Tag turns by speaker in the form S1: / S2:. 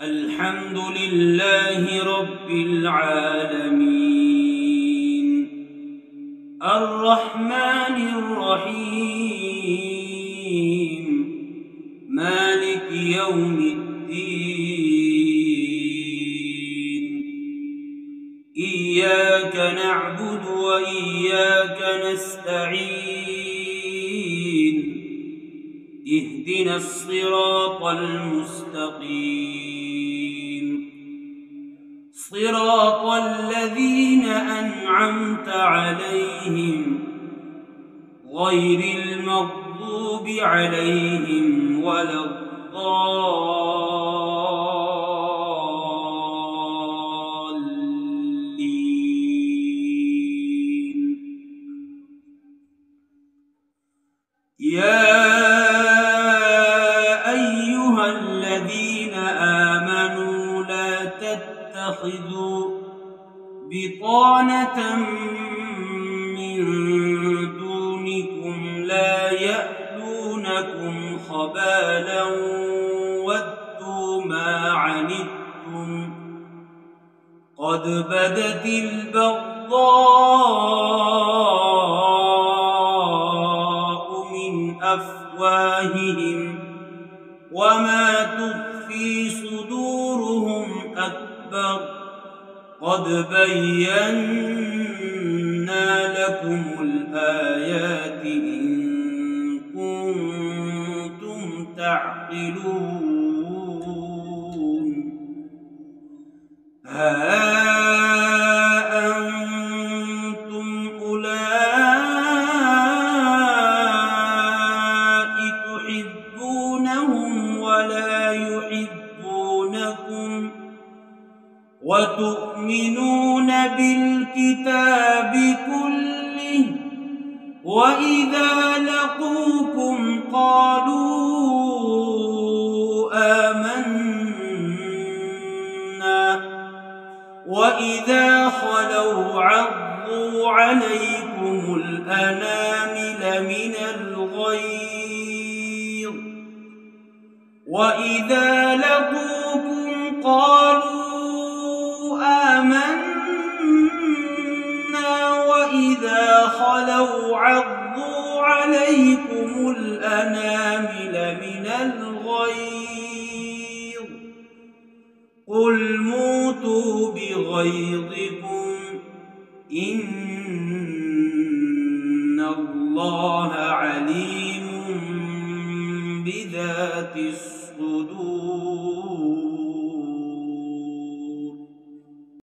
S1: الحمد لله رب العالمين الرحمن الرحيم مالك يوم الدين إياك نعبد وإياك نستعين اهدنا الصراط المستقيم صراط الذين أنعمت عليهم غير المغضوب عليهم ولا الضالين. يا أيها الذين آمنوا لا تتخذوا بطانة من دونكم لا يألونكم خبالا ودوا ما عنتم قد بدت البغضاء من أفواههم وما تخفي صدورهم أكبر قد بينا لكم الآيات إن كنتم تعقلون. ها أنتم أولئك تحبونهم ولا يحبونكم وتؤمنون بالكتاب كله وإذا لقوكم قالوا آمنا وإذا خلوا عضوا عليكم الأنامل من الغيظ وإذا لقوكم قالوا آمنا وإذا خلوا عضوا عليكم الأنامل من الغيظ قل موتوا بغيظكم إن الله عليم بذات الصدور.